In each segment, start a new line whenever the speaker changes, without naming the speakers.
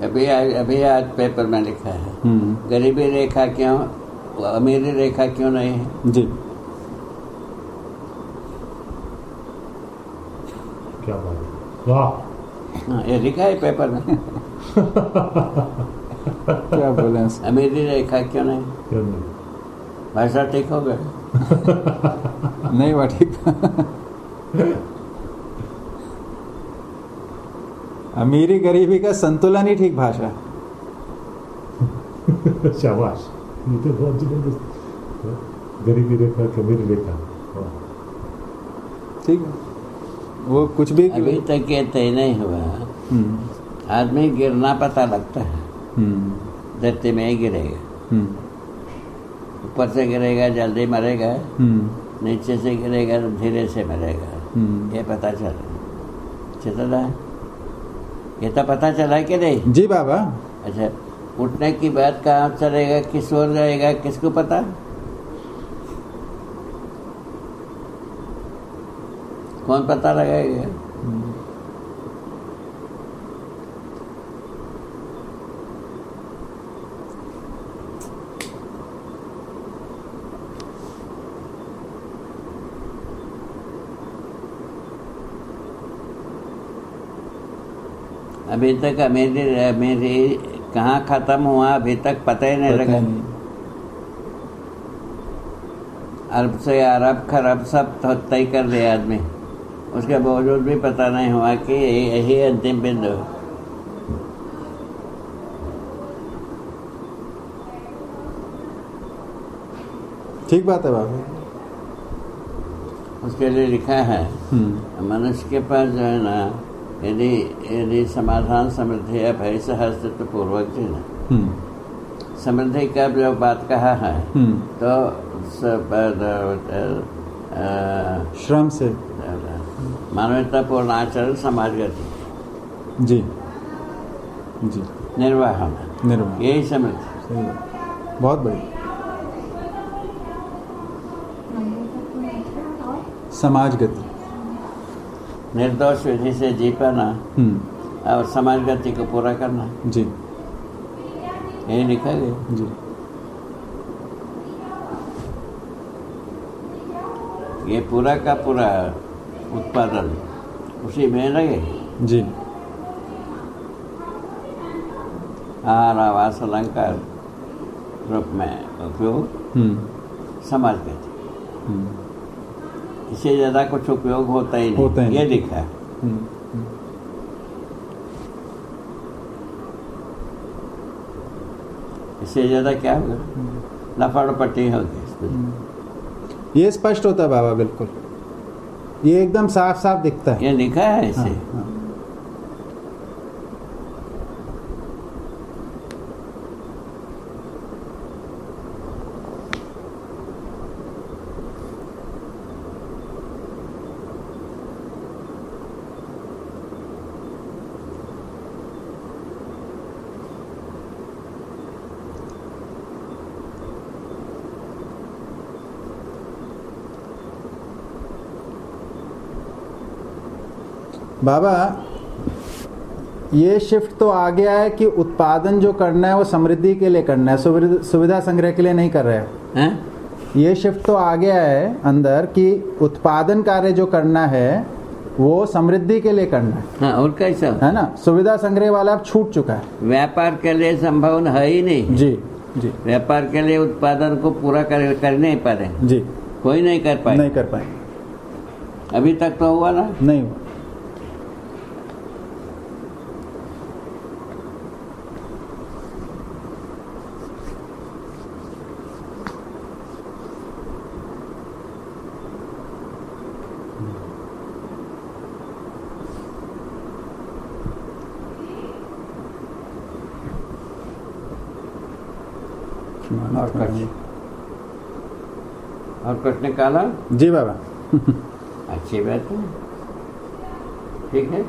अभी आज पेपर में लिखा है, गरीबी रेखा क्यों, अमीरी रेखा क्यों नहीं है?
जी,
क्या बात है, वाह।
हाँ, ये लिखा है पेपर में।
क्या बोले
अमीरी रेखा क्यों नहीं?
क्यों नहीं?
भाषा ठीक हो गए?
नहीं हुआ ठीक। अमीरी गरीबी का संतुलन ही ठीक भाषा।
शाबाश, ये तो बहुत जबरदस्त। गरीबी रेखा की अमीरी रेखा,
ठीक है, वो कुछ भी
अभी तक ये तय नहीं हुआ। आदमी गिरना पता लगता है, धरती में ही गिरेगा। ऊपर से गिरेगा जल्दी मरेगा, नीचे से गिरेगा धीरे से मरेगा, ये पता चला है। ये तो पता चला कि नहीं?
जी बाबा।
अच्छा, उठने की बात कहाँ चलेगा, किस ओर जाएगा, किसको पता? कौन पता लगाएगा? अभी तक मेरी कहाँ खत्म हुआ अभी तक पता ही नहीं लगा। अरब से अरब खरब सब तय कर लिया आदमी, उसके बावजूद भी पता नहीं हुआ कि यही अंतिम बिंदु।
ठीक बात है बाबा।
उसके लिए लिखा है, मनुष्य के पास जो है ना, यदि समाधान समृद्धि है भय से हस्तित्व पूर्वक जीना। समृद्धि का जो बात कहा है, तो
श्रम से
मानवतापूर्ण आचरण, समाज गति,
जी जी,
निर्वाह, यही समृद्धि।
सही बात, बहुत बढ़िया। समाज गति,
निर्दोष विधि से जी पाना और समाज गति को पूरा करना,
जी,
यही लिखा गया।
जी,
ये पूरा का पूरा उत्पादन उसी में लगे।
जी,
आहार आवास अलंकार रूप में उपयोग, समाज गति, इससे ज्यादा कुछ उपयोग होता ही नहीं, ये लिखा है। इससे ज्यादा क्या होगा? लफड़पट्टी होगी।
ये स्पष्ट होता है बाबा, बिल्कुल, ये एकदम साफ साफ दिखता है।
ये लिखा है इसे।
हाँ। बाबा, ये शिफ्ट तो आ गया है कि उत्पादन जो करना है वो समृद्धि के लिए करना है, सुविधा संग्रह के लिए नहीं कर रहे हैं। ये शिफ्ट तो आ गया है अंदर कि उत्पादन कार्य जो करना है वो समृद्धि के लिए करना है।
हाँ, और कैसा
है ना, सुविधा संग्रह वाला अब छूट चुका है।
व्यापार के लिए संभव है ही नहीं।
जी जी,
व्यापार के लिए उत्पादन को पूरा कर नहीं पा रहे।
जी,
कोई नहीं कर पाए।
नहीं कर पाए,
अभी तक तो हुआ ना,
नहीं हुआ।
और कुछ निकाला?
जी बाबा।
अच्छी बात है, ठीक है।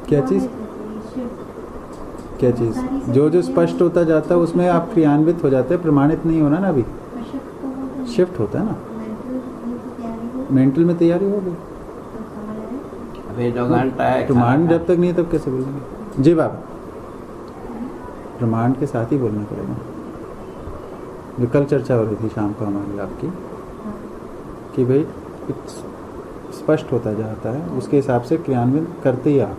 क्या चीज़? क्या चीज़? जो जो स्पष्ट होता जाता है उसमें आप क्रियान्वित हो जाते हैं, प्रमाणित नहीं होना ना, अभी शिफ्ट होता है ना। मेंटल में तैयारी हो गई।
अभी 2 घंटा है।
प्रमाण जब तक नहीं तब कैसे बोलेंगे? जी बाबा, प्रमाण के साथ ही बोलना पड़ेगा। जो कल चर्चा हो रही थी शाम को हमारी आपकी, कि भाई कुछ स्पष्ट होता जाता है, उसके हिसाब से क्रियान्वयन करते ही आप,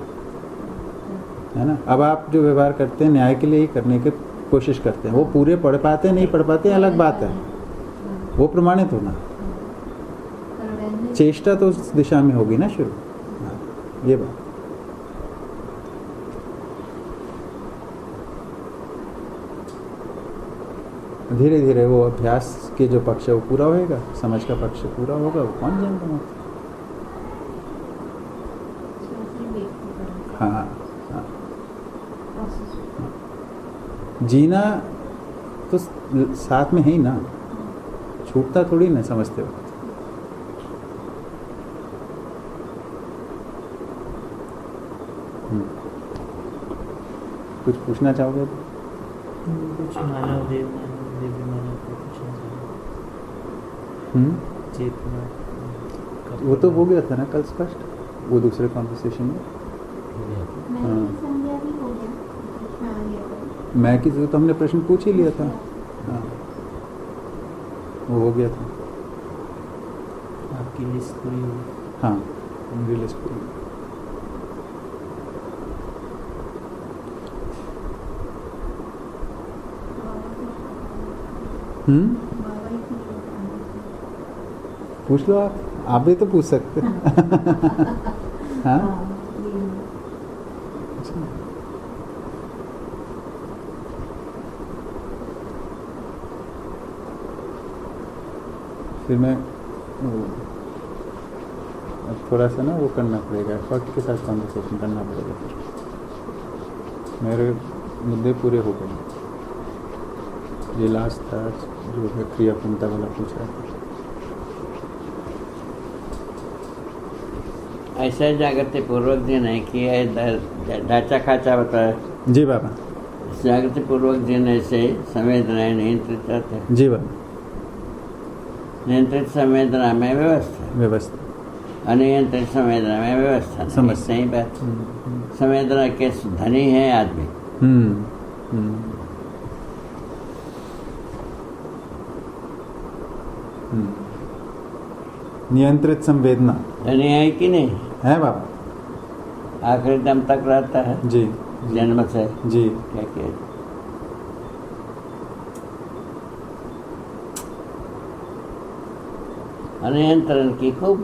है ना। अब आप जो व्यवहार करते हैं न्याय के लिए ही करने की कोशिश करते हैं, वो पूरे पढ़ पाते हैं नहीं पढ़ पाते हैं अलग बात है, वो प्रमाणित होना। चेष्टा तो उस दिशा में होगी ना शुरू। ये बात धीरे धीरे वो अभ्यास के जो पक्ष है वो पूरा होएगा, समझ का पक्ष पूरा होगा, वो कौन जानता। हाँ हाँ, जीना तो साथ में है ही ना, छूटता थोड़ी ना समझते हो। कुछ पूछना चाहोगे?
कुछ मानव देव मानव दिव्य मानव को पूछना चाहिए। चेतना
वो तो हो गया था ना कल स्पष्ट, वो दूसरे कॉन्वर्सेशन में। मैं की तो हमने प्रश्न पूछ ही लिया था। हाँ, वो हो गया था।
आपकी लिस्ट पूरी हुई?
हाँ, मेरी लिस्ट पूरी। पूछ लो आप भी तो पूछ सकते हैं। हाँ, फिर मैं थोड़ा सा ना वो करना पड़ेगा, एफर्ट के साथ कॉन्वर्सेशन करना पड़ेगा। मेरे मुद्दे पूरे हो गए। ये लास्ट था जो है क्रियापूर्णता वाला पूछ रहा था।
ऐसा जागृति पूर्वक जीने की ढांचा खाचा होता है।
जी बाबा।
जागृति पूर्वक जीने से संवेदनाएं नियंत्रित रहते हैं।
जी बाबा।
नियंत्रित संवेदना में व्यवस्था, अनियंत्रित संवेदना में व्यवस्था।
समझ
सही बात। संवेदना के धनी है आदमी।
नियंत्रित संवेदना
धनी है कि नहीं
है बाबा?
आखिरी दम तक रहता है।
जी,
जन्म से।
जी।
क्या किया? अनियंत्रण की खूब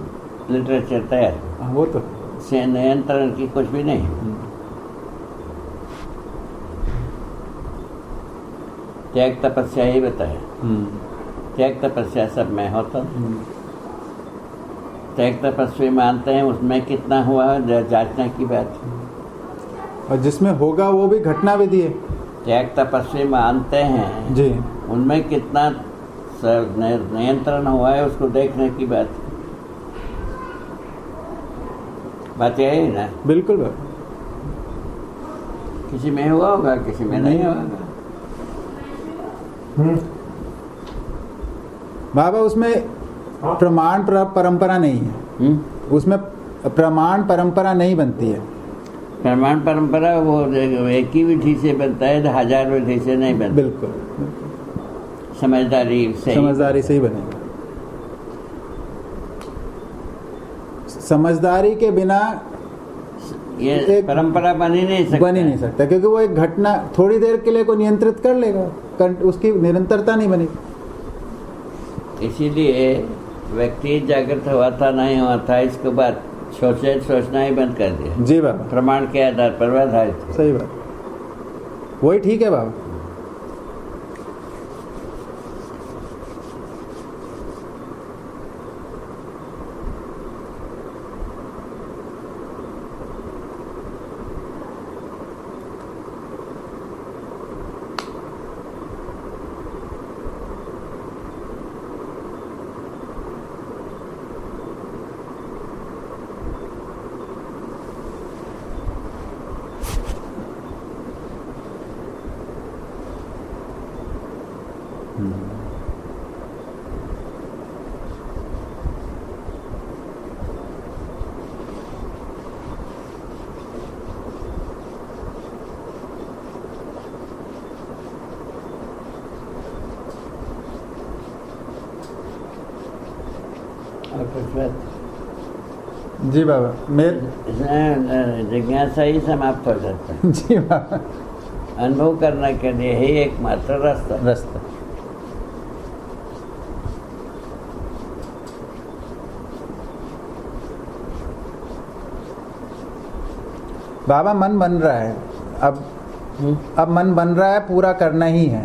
लिटरेचर तैयार।
वो तो
से नियंत्रण की कुछ भी नहीं। त्याग तपस्या ही बताया। त्याग तपस्या सब में होता। त्याग तपस्वी मानते हैं, उसमें कितना हुआ जांचने की बात।
और जिसमें होगा वो भी घटना विधि है।
त्याग तपस्वी मानते हैं
जी,
उनमें कितना नियंत्रण हुआ है उसको देखने की बात यही ना।
बिल्कुल बाबा।
किसी में हुआ होगा, किसी में नहीं होगा।
बाबा उसमें प्रमाण परंपरा नहीं है। उसमें प्रमाण परंपरा नहीं बनती है।
प्रमाण परंपरा वो एक ही विधि से बनता है, 1000 विधि से नहीं बनता।
बिल्कुल,
समझदारी से
ही बनेगा। समझदारी के बिना
ये परंपरा बन ही नहीं सकता।
क्योंकि वो एक घटना थोड़ी देर के लिए को नियंत्रित कर लेगा, उसकी निरंतरता नहीं बनेगी।
इसीलिए व्यक्ति जागृत हुआ था नहीं हुआ था, इसके बाद सोचना ही बंद कर दिया।
जी बाबा।
प्रमाण के आधार पर आधारित।
सही बात, वही ठीक है बाबा।
बात
जी बाबा मेरे
इसमें जिज्ञासा ही समाप्त हो जाता है।
जी बाबा
अनुभव करने के लिए ही एकमात्र रास्ता।
रास्ता बाबा मन बन रहा है अब मन बन रहा है, पूरा करना ही है।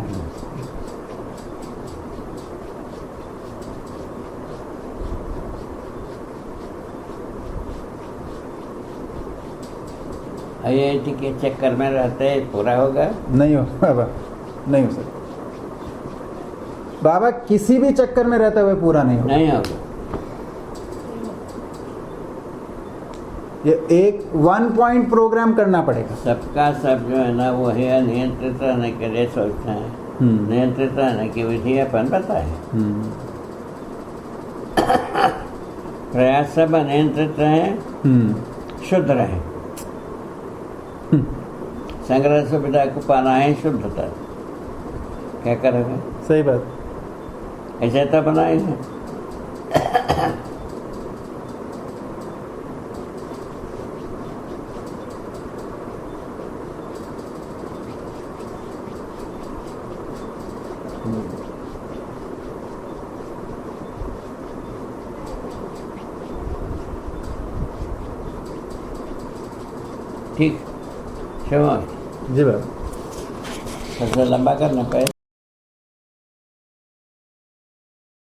IIT के चक्कर में रहते पूरा होगा?
नहीं हो बाबा, नहीं हो सकता बाबा, किसी भी चक्कर में रहते हुए पूरा नहीं होगा।
नहीं होगा।
ये एक 1 पॉइंट प्रोग्राम करना पड़ेगा।
सबका सब जो है ना वो है नियंत्रित रहने के लिए सोचते हैं। नियंत्रित रहने की विधि अपन बताए। प्रयास सब अनियंत्रित रहे, शुद्ध रहे। संग्रह सुविधा को पाना है शुद्धता। क्या करोगे?
सही बात।
ऐसे तो बनाए हैं। ठीक, क्षमा
जी बाबा।
सबसे लंबा करना पड़े।